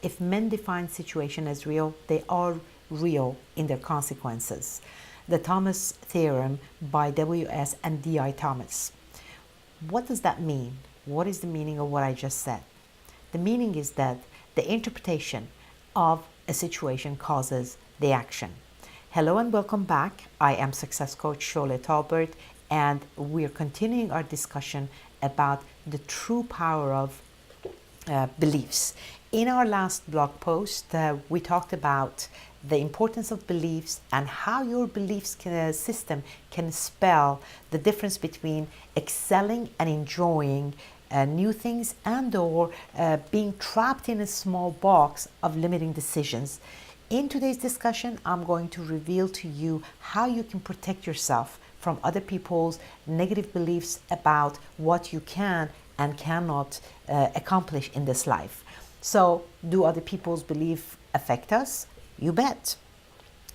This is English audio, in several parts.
If men define situation as real, they are real in their consequences. The Thomas Theorem by W.S. and D.I. Thomas. What does that mean? What is the meaning of what I just said? The meaning is that the interpretation of a situation causes the action. Hello and welcome back. I am Success Coach Shole Talbert, and we're continuing our discussion about the true power of beliefs. In our last blog post, we talked about the importance of beliefs and how your beliefs system can spell the difference between excelling and enjoying new things and or being trapped in a small box of limiting decisions. In today's discussion, I'm going to reveal to you how you can protect yourself from other people's negative beliefs about what you can and cannot accomplish in this life. So, do other people's beliefs affect us? You bet.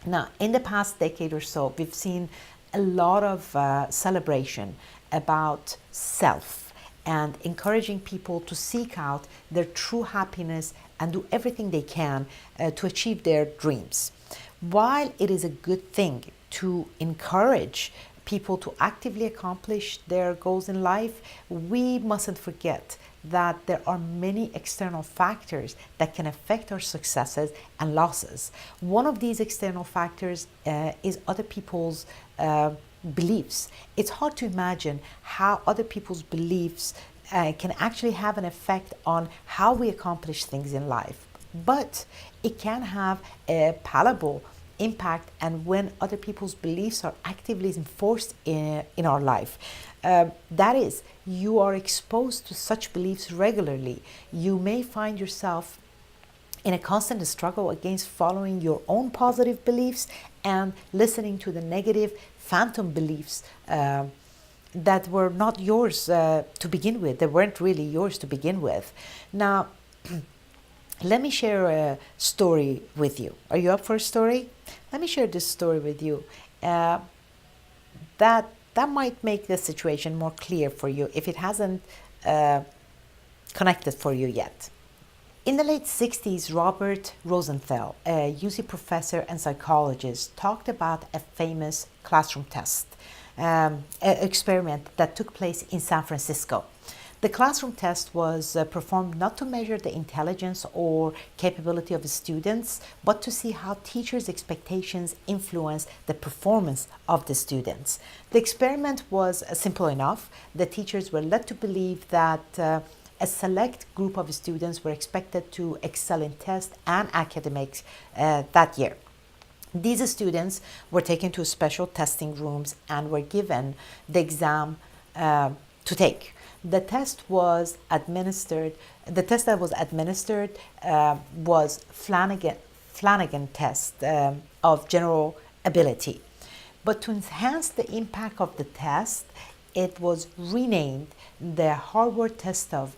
Now, in the past decade or so, we've seen a lot of celebration about self and encouraging people to seek out their true happiness and do everything they can to achieve their dreams. While it is a good thing to encourage people to actively accomplish their goals in life, we mustn't forget that there are many external factors that can affect our successes and losses. One of these external factors is other people's beliefs. It's hard to imagine how other people's beliefs can actually have an effect on how we accomplish things in life. But it can have a palpable impact, and when other people's beliefs are actively enforced in our life. That is, you are exposed to such beliefs regularly. You may find yourself in a constant struggle against following your own positive beliefs and listening to the negative phantom beliefs that were not yours to begin with. They weren't really yours to begin with. Now, let me share a story with you. Are you up for a story? Let me share this story with you. That might make the situation more clear for you if it hasn't connected for you yet. In the late 60s, Robert Rosenthal, a UC professor and psychologist, talked about a famous classroom test experiment that took place in San Francisco. The classroom test was performed not to measure the intelligence or capability of the students, but to see how teachers' expectations influence the performance of the students. The experiment was simple enough. The teachers were led to believe that a select group of students were expected to excel in tests and academics that year. These students were taken to special testing rooms and were given the exam to take. The test that was administered was Flanagan test of general ability. But to enhance the impact of the test, it was renamed the Harvard test of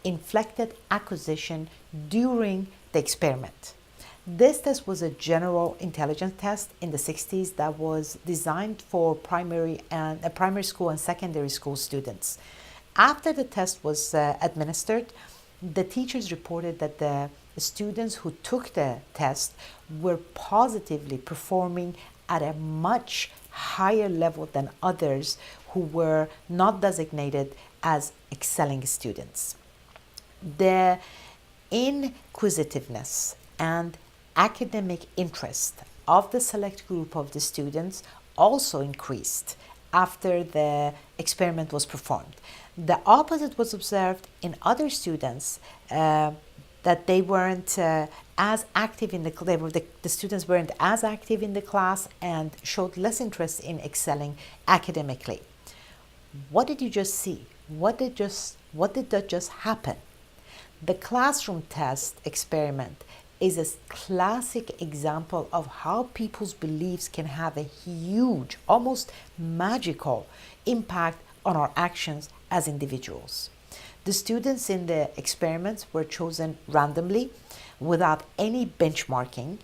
inflected acquisition during the experiment. This test was a general intelligence test in the 60s that was designed for primary school and secondary school students. After the test was administered, the teachers reported that the students who took the test were positively performing at a much higher level than others who were not designated as excelling students. The inquisitiveness and academic interest of the select group of the students also increased after the experiment was performed. The opposite was observed in other students, that they weren't as active in the students weren't as active in the class and showed less interest in excelling academically. What did you just see? What did that just happen? The classroom test experiment is a classic example of how people's beliefs can have a huge, almost magical impact on our actions as individuals. The students in the experiments were chosen randomly without any benchmarking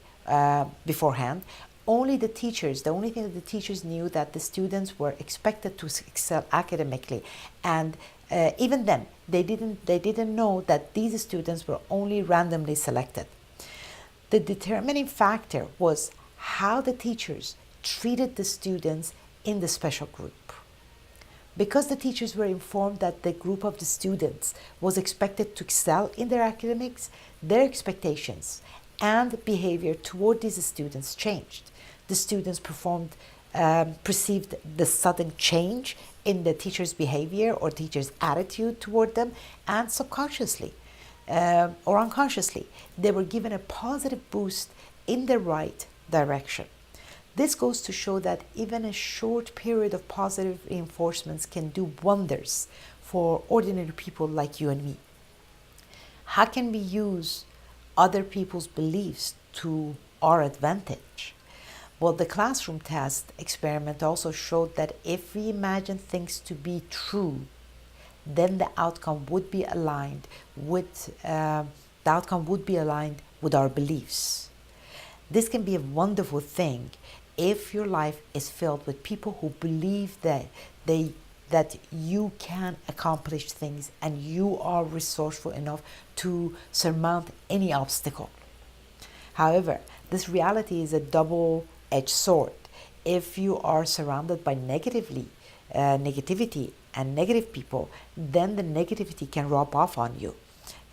beforehand. The only thing that the teachers knew that the students were expected to excel academically, and even then They didn't know that these students were only randomly selected. The determining factor was how the teachers treated the students in the special group. Because the teachers were informed that the group of the students was expected to excel in their academics, their expectations and behavior toward these students changed. The students perceived the sudden change in the teacher's behavior or teacher's attitude toward them, and subconsciously or unconsciously, they were given a positive boost in the right direction. This goes to show that even a short period of positive reinforcements can do wonders for ordinary people like you and me. How can we use other people's beliefs to our advantage? Well, the classroom test experiment also showed that if we imagine things to be true, then the outcome would be aligned with our beliefs. This can be a wonderful thing if your life is filled with people who believe that you can accomplish things and you are resourceful enough to surmount any obstacle. However, this reality is a double-edged sword. If you are surrounded by negativity and negative people, then the negativity can rub off on you.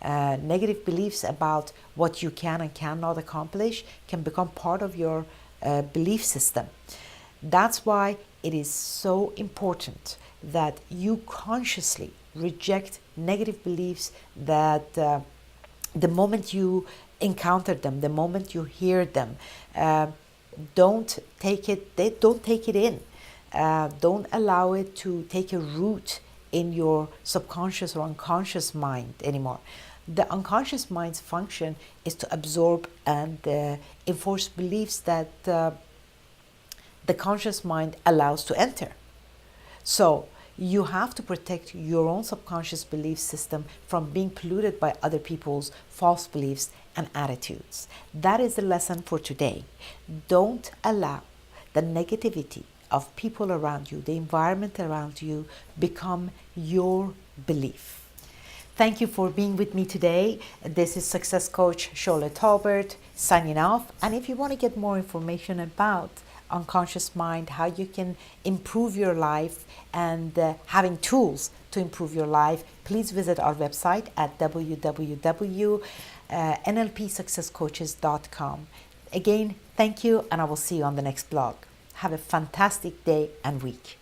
Negative beliefs about what you can and cannot accomplish can become part of your belief system. That's why it is so important that you consciously reject negative beliefs, that the moment you encounter them, the moment you hear them, don't take it in. Don't allow it to take a root in your subconscious or unconscious mind anymore. The unconscious mind's function is to absorb and enforce beliefs that the conscious mind allows to enter. So you have to protect your own subconscious belief system from being polluted by other people's false beliefs and attitudes. That is the lesson for today. Don't allow the negativity of people around you, the environment around you, become your belief. Thank you for being with me today. This is Success Coach Shola Talbert signing off. And if you want to get more information about unconscious mind, how you can improve your life, and having tools to improve your life, please visit our website at www.nlpsuccesscoaches.com. Again, thank you, and I will see you on the next blog. Have a fantastic day and week.